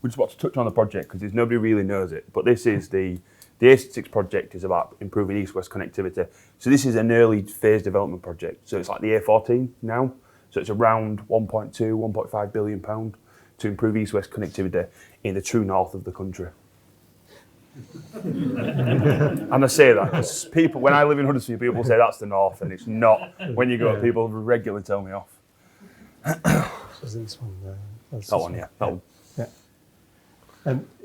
we just want to touch on the project because nobody really knows it. But this is the A66 project is about improving east-west connectivity. So this is an early phase development project. So it's like the A14 now. So it's around 1.2, 1.5 billion pound to improve east-west connectivity in the true north of the country. And I say that because people, when I live in Huddersfield, people say that's the north, and it's not. When you go, people regularly tell me off. This one, that one. Yeah.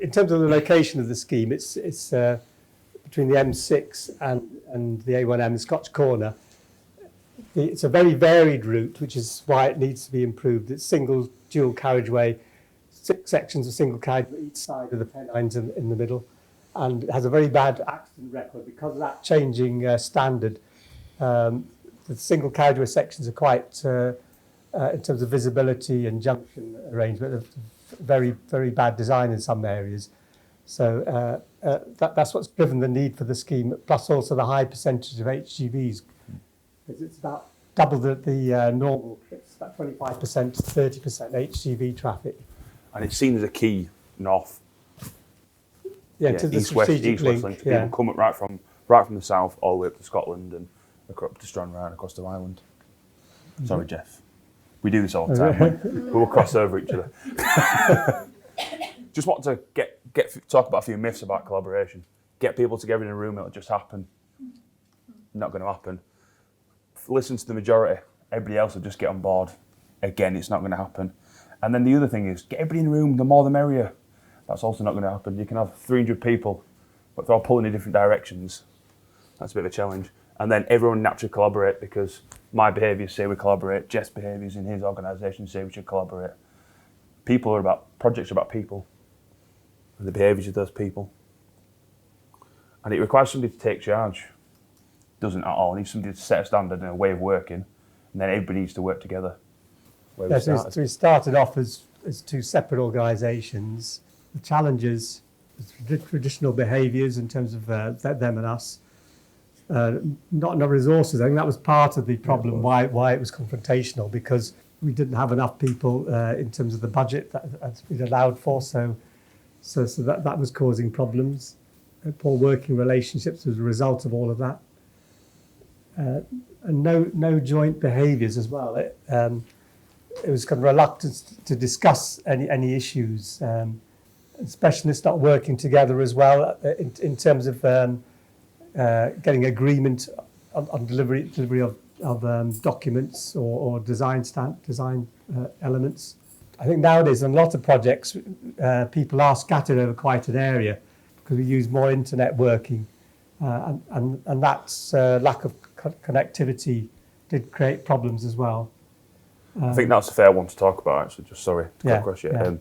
In terms of the location of the scheme, it's between the M6 and the A1M, the Scotch Corner. It's a very varied route, which is why it needs to be improved. It's single dual carriageway, 6 sections of single carriageway each side of the Pennines in the middle, and it has a very bad accident record because of that changing standard. The single carriageway sections are quite, in terms of visibility and junction arrangement, very, very bad design in some areas. So that's what's driven the need for the scheme, plus also the high percentage of HGVs. It's about double the normal. It's about 25% to 30% HGV traffic. And it's seen as a key north. To the strategic link. People come up right from the south all the way up to Scotland and up to Stranraer and across to Ireland. Sorry, Jeff. We do this all the time. We'll cross over each other. Just want to talk about a few myths about collaboration. Get people together in a room, it'll just happen. Not going to happen. Listen to the majority. Everybody else will just get on board. Again, it's not going to happen. And then the other thing is, get everybody in the room, the more the merrier. That's also not going to happen. You can have 300 people, but they're all pulling in different directions. That's a bit of a challenge. And then everyone naturally collaborate because my behaviours say we collaborate, Jeff's behaviours in his organisation say we should collaborate. Projects are about people and the behaviours of those people. And it requires somebody to take charge. Doesn't at all. It needs somebody to set a standard and a way of working, and then everybody needs to work together. So we started off as 2 separate organisations. The challenges, the traditional behaviours in terms of them and us, not enough resources. I think that was part of the problem why it was confrontational, because we didn't have enough people in terms of the budget that we'd allowed for. So that was causing problems. Poor working relationships as a result of all of that. And no joint behaviours as well. It was kind of reluctance to discuss any issues. Specialists not working together as well in terms of getting agreement on delivery of documents or design elements. I think nowadays in a lot of projects, people are scattered over quite an area because we use more internet working, and that's lack of connectivity did create problems as well. I think that's a fair one to talk about, actually. Just sorry to cut across you. Yeah.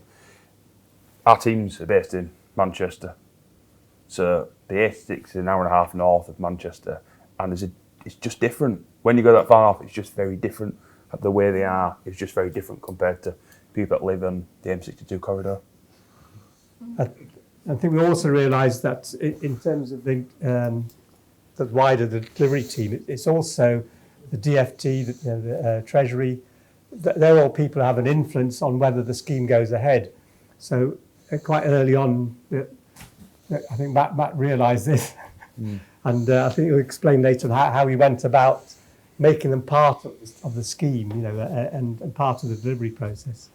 Our teams are based in Manchester, so the A66 is an hour and a half north of Manchester, and it's just different. When you go that far north, it's just very different. The way they are is just very different compared to people that live on the M62 corridor. I think we also realised that in terms of the wider the delivery team, it's also the DFT, the Treasury. They're all people who have an influence on whether the scheme goes ahead. So quite early on, I think Matt realised this, and I think he'll explain later how he went about making them part of the scheme, and part of the delivery process.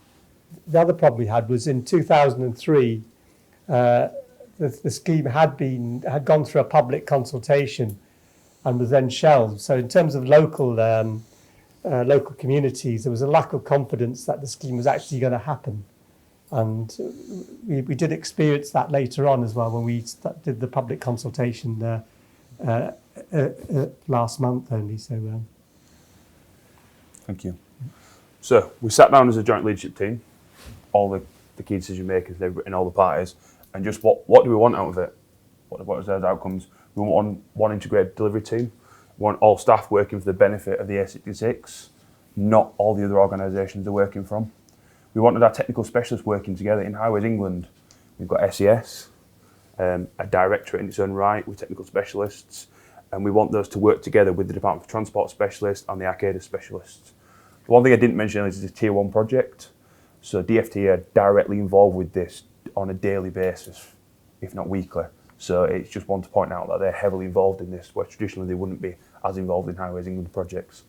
The other problem we had was in 2003, the scheme had gone through a public consultation and was then shelved. So in terms of local communities, there was a lack of confidence that the scheme was actually going to happen. And we did experience that later on as well when we did the public consultation last month only. So, Thank you. So we sat down as a joint leadership team, all the key decision makers and all the parties, and just what do we want out of it? What was those outcomes? We want one integrated delivery team. We want all staff working for the benefit of the A66, not all the other organisations they're working from. We wanted our technical specialists working together. In Highways England, we've got SES, a directorate in its own right with technical specialists, and we want those to work together with the Department for Transport specialists and the Arcadis specialists. The one thing I didn't mention is the Tier 1 project. So DFT are directly involved with this on a daily basis, if not weekly. So it's just one to point out that they're heavily involved in this, where traditionally they wouldn't be as involved in Highways England projects.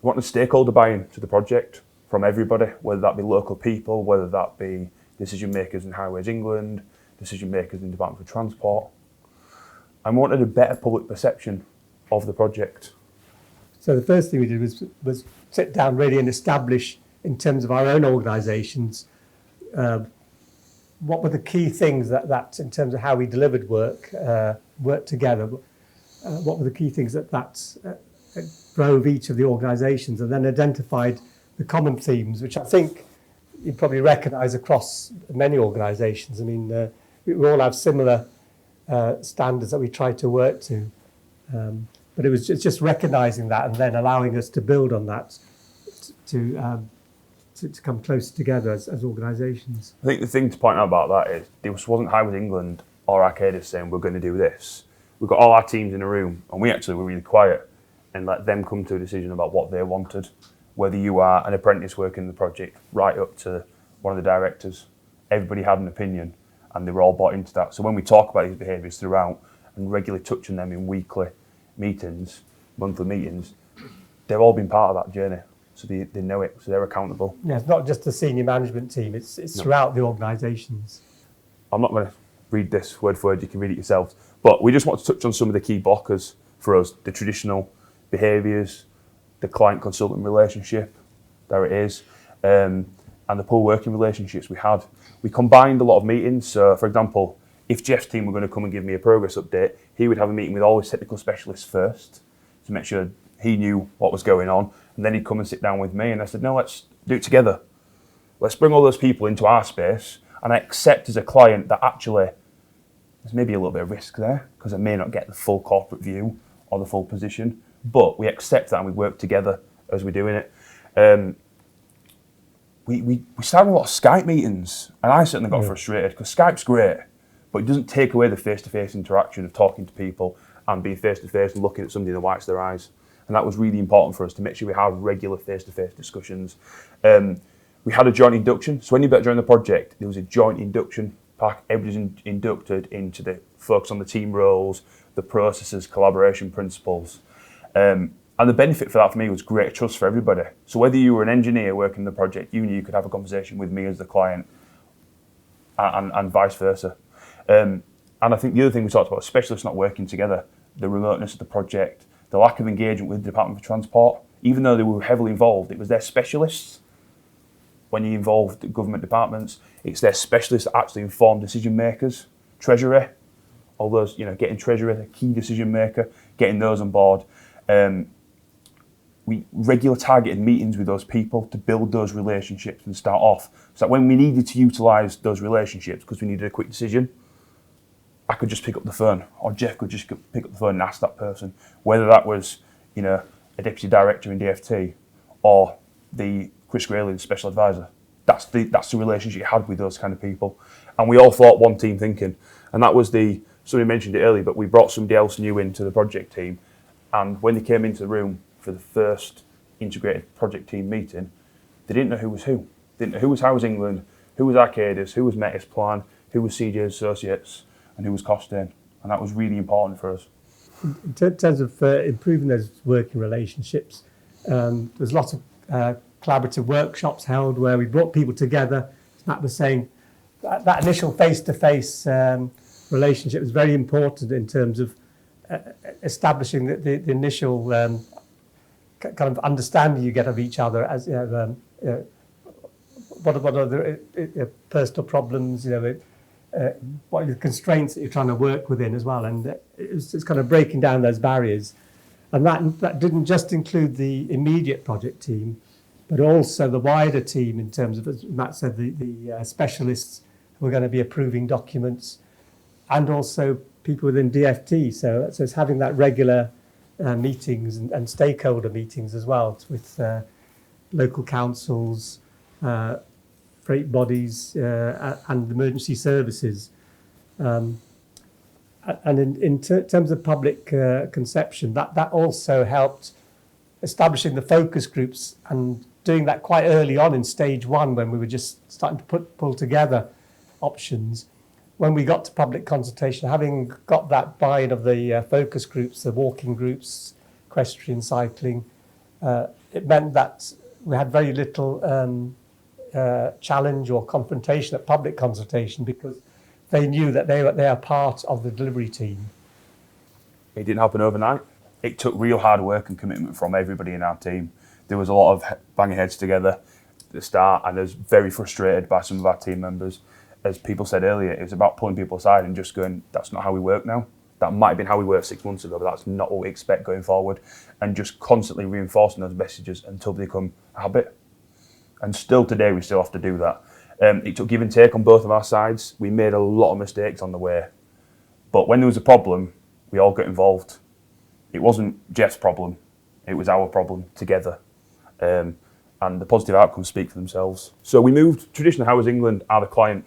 We want the stakeholder buy-in to the project from everybody, whether that be local people, whether that be decision makers in Highways England, decision makers in the Department for Transport. And we wanted a better public perception of the project. So the first thing we did was sit down really and establish, in terms of our own organisations, what were the key things that in terms of how we delivered work together, what were the key things that drove each of the organisations, and then identified the common themes, which I think you probably recognise across many organisations. I mean, we all have similar standards that we try to work to, but it's just recognising that and then allowing us to build on that to come closer together as organisations. I think the thing to point out about that is this wasn't Highways England or Arcadis saying we're going to do this. We've got all our teams in a room, and we actually were really quiet and let them come to a decision about what they wanted. Whether you are an apprentice working in the project right up to one of the directors, everybody had an opinion and they were all bought into that. So when we talk about these behaviours throughout and regularly touching them in weekly meetings, monthly meetings, they've all been part of that journey. So they know it, so they're accountable. Yeah, it's not just the senior management team, it's No. throughout the organisations. I'm not going to read this word for word, you can read it yourselves. But we just want to touch on some of the key blockers for us, the traditional behaviours, the client-consultant relationship, there it is, and the poor working relationships we had. We combined a lot of meetings. So, for example, if Jeff's team were going to come and give me a progress update, he would have a meeting with all his technical specialists first to make sure he knew what was going on, and then he'd come and sit down with me, and I said, no, let's do it together. Let's bring all those people into our space, and I accept as a client that actually there's maybe a little bit of risk there, because I may not get the full corporate view or the full position, but we accept that and we work together as we're doing it. We started a lot of Skype meetings, and I certainly got frustrated, because Skype's great, but it doesn't take away the face-to-face interaction of talking to people and being face-to-face and looking at somebody in the whites of their eyes. And that was really important for us to make sure we have regular face-to-face discussions. We had a joint induction. So when you joined the project, there was a joint induction pack. Everybody's inducted into the focus on the team roles, the processes, collaboration principles. And the benefit for that for me was greater trust for everybody. So whether you were an engineer working the project, you knew you could have a conversation with me as the client and vice versa. And I think the other thing we talked about, specialists not working together, the remoteness of the project, the lack of engagement with the Department for Transport. Even though they were heavily involved, it was their specialists. When you involved government departments, it's their specialists that actually inform decision makers. Treasury, all those, getting Treasury, the key decision maker, getting those on board. We regular targeted meetings with those people to build those relationships and start off. So that when we needed to utilise those relationships, because we needed a quick decision, I could just pick up the phone, or Jeff could just pick up the phone and ask that person, whether that was, a deputy director in DFT or the Chris Grayley, the special advisor. That's the relationship you had with those kind of people. And we all thought one team thinking. And that was somebody mentioned it earlier, but we brought somebody else new into the project team. And when they came into the room for the first integrated project team meeting, they didn't know who was who. They didn't know who was Highways England, who was Arcadis, who was Metis Plan, who was CJ Associates, and who was Costain. And that was really important for us. In terms of improving those working relationships, there's lots of collaborative workshops held where we brought people together. As Matt was saying, that initial face-to-face relationship was very important in terms of establishing the initial kind of understanding you get of each other, as what are the personal problems, what are the constraints that you're trying to work within as well, and it's kind of breaking down those barriers. And that didn't just include the immediate project team, but also the wider team in terms of, as Matt said, the specialists who are going to be approving documents, and also people within DFT. So it's having that regular meetings and stakeholder meetings as well with local councils, freight bodies, and emergency services. And in terms of public conception, that also helped establishing the focus groups and doing that quite early on in stage one, when we were just starting to pull together options. When we got to public consultation, having got that buy-in of the focus groups, the walking groups, equestrian, cycling, it meant that we had very little challenge or confrontation at public consultation, because they knew that they are part of the delivery team. It didn't happen overnight. It took real hard work and commitment from everybody in our team. There was a lot of banging heads together at the start, and I was very frustrated by some of our team members. As people said earlier, it was about pulling people aside and just going, that's not how we work now. That might have been how we worked 6 months ago, but that's not what we expect going forward. And just constantly reinforcing those messages until they become a habit. And still today, we still have to do that. It took give and take on both of our sides. We made a lot of mistakes on the way. But when there was a problem, we all got involved. It wasn't Jeff's problem, it was our problem together. And the positive outcomes speak for themselves. So we moved, traditionally Highways England are the client.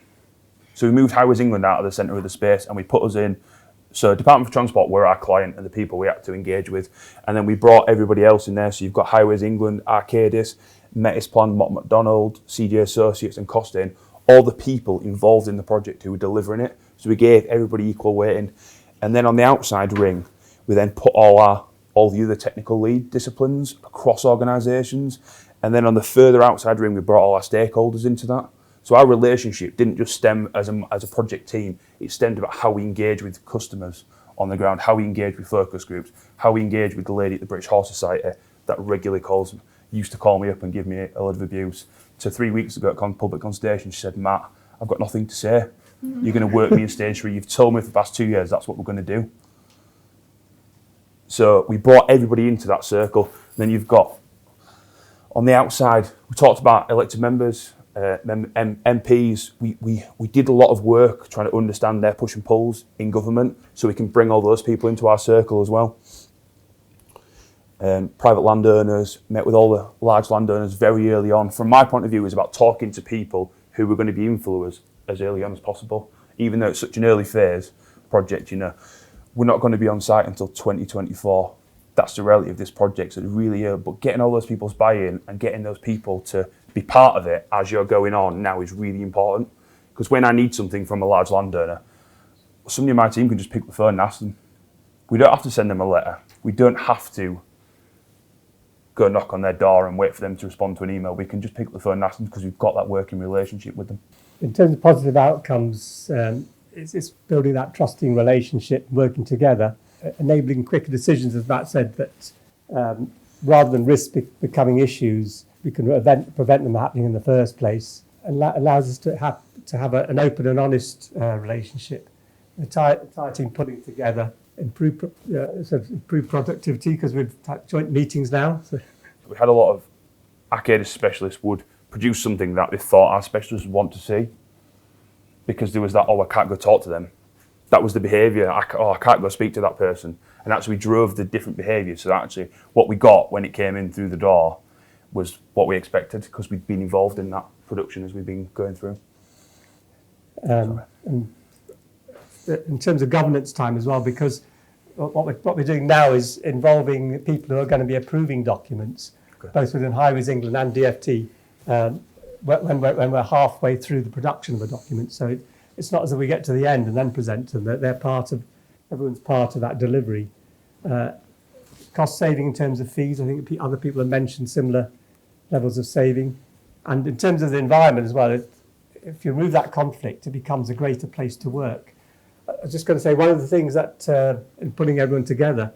So we moved Highways England out of the centre of the space and we put us in. So Department for Transport were our client and the people we had to engage with. And then we brought everybody else in there. So you've got Highways England, Arcadis, Metisplan, Mott MacDonald, CJ Associates and Costain, all the people involved in the project who were delivering it. So we gave everybody equal weighting. And then on the outside ring, we then put all the other technical lead disciplines across organisations. And then on the further outside ring, we brought all our stakeholders into that. So our relationship didn't just stem as a project team, it stemmed about how we engage with customers on the ground, how we engage with focus groups, how we engage with the lady at the British Horse Society that regularly used to call me up and give me a lot of abuse. So 3 weeks ago at public consultation, she said, Matt, I've got nothing to say. You're going to work me in stage 3. You've told me for the past 2 years that's what we're going to do. So we brought everybody into that circle. And then you've got, on the outside, we talked about elected members, MPs. We did a lot of work trying to understand their push and pulls in government so we can bring all those people into our circle as well. Private landowners, met with all the large landowners very early on. From my point of view, it was about talking to people who were going to be influencers as early on as possible. Even though it's such an early phase project, we're not going to be on site until 2024. That's the reality of this project, so it's really early. But getting all those people's buy-in and getting those people to be part of it as you're going on now is really important. Because when I need something from a large landowner, somebody in my team can just pick up the phone and ask them. We don't have to send them a letter. We don't have to go knock on their door and wait for them to respond to an email. We can just pick up the phone and ask them because we've got that working relationship with them. In terms of positive outcomes, it's building that trusting relationship, working together, enabling quicker decisions, as Matt said, that rather than risk becoming issues, we can prevent them happening in the first place, and that allows us to have an open and honest relationship. The entire team putting together, improve productivity because we've had joint meetings now. So. We had a lot of Arcadis specialists would produce something that they thought our specialists would want to see, because there was that, I can't go talk to them. That was the behaviour, I can't go speak to that person. And actually we drove the different behaviours. So actually what we got when it came in through the door was what we expected, because we'd been involved in that production as we've been going through. And in terms of governance time as well, because what we're doing now is involving people who are going to be approving documents, both within Highways England and DFT, when we're halfway through the production of a document. So it's not as if we get to the end and then present to them. Everyone's part of that delivery. Cost saving in terms of fees, I think other people have mentioned similar levels of saving. And in terms of the environment as well, if you remove that conflict, it becomes a greater place to work. I was just going to say, one of the things that, in putting everyone together,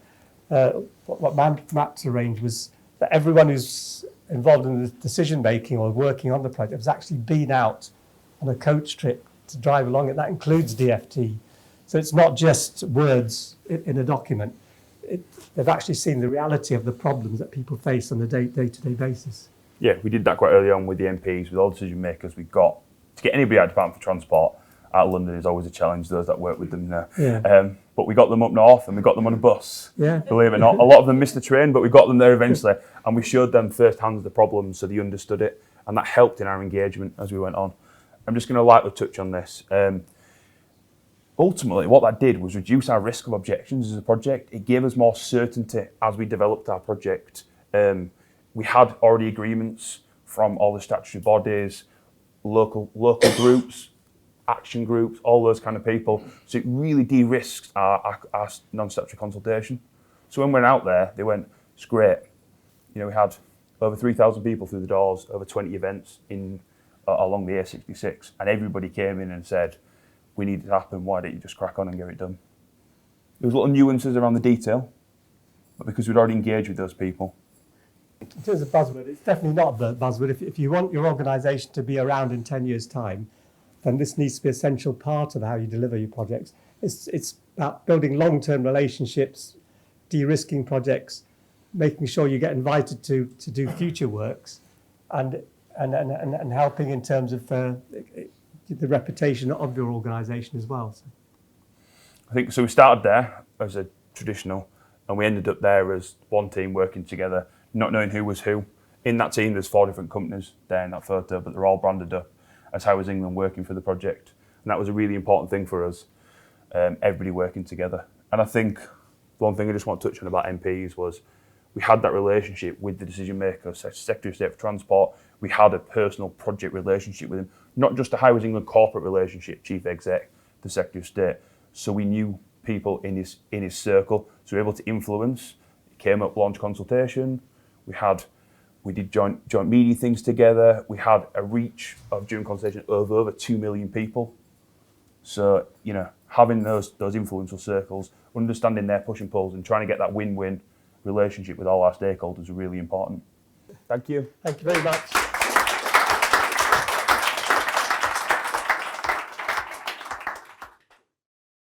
what Matt's arranged was that everyone who's involved in the decision making or working on the project has actually been out on a coach trip to drive along it. That includes DFT. So it's not just words in a document. They've actually seen the reality of the problems that people face on a day-to-day basis. Yeah, we did that quite early on with the MPs, with all decision makers we've got. To get anybody out of Department for Transport out of London is always a challenge, those that work with them now. Yeah. But we got them up north and we got them on a bus. Yeah. Believe it or not. A lot of them missed the train, but we got them there eventually. And we showed them firsthand the problems so they understood it. And that helped in our engagement as we went on. I'm just going to lightly touch on this. Ultimately, what that did was reduce our risk of objections as a project. It gave us more certainty as we developed our project. We had already agreements from all the statutory bodies, local groups, action groups, all those kind of people. So it really de-risks our non-statutory consultation. So when we went out there, they went, it's great. You know, we had over 3,000 people through the doors, over 20 events along the A66, and everybody came in and said, we need it to happen, why don't you just crack on and get it done? There was little nuances around the detail, but because we'd already engaged with those people. In terms of Buzzword, it's definitely not the Buzzword. If you want your organisation to be around in 10 years' time, then this needs to be an essential part of how you deliver your projects. It's about building long-term relationships, de-risking projects, making sure you get invited to do future works, and helping in terms of the reputation of your organisation as well. So. I think so. We started there as a traditional, and we ended up there as one team working together, not knowing who was who. In that team, there's 4 different companies there in that photo, but they're all branded up as Highways England working for the project. And that was a really important thing for us, everybody working together. And I think one thing I just want to touch on about MPs was we had that relationship with the decision maker, Secretary of State for Transport. We had a personal project relationship with him, not just a Highways England corporate relationship, Chief Exec, the Secretary of State. So we knew people in his circle, so we were able to influence. It came up, launch consultation. We did joint media things together. We had a reach of during consultation of over 2 million people. So, you know, having those influential circles, understanding their push and pulls and trying to get that win-win relationship with all our stakeholders are really important. Thank you. Thank you very much.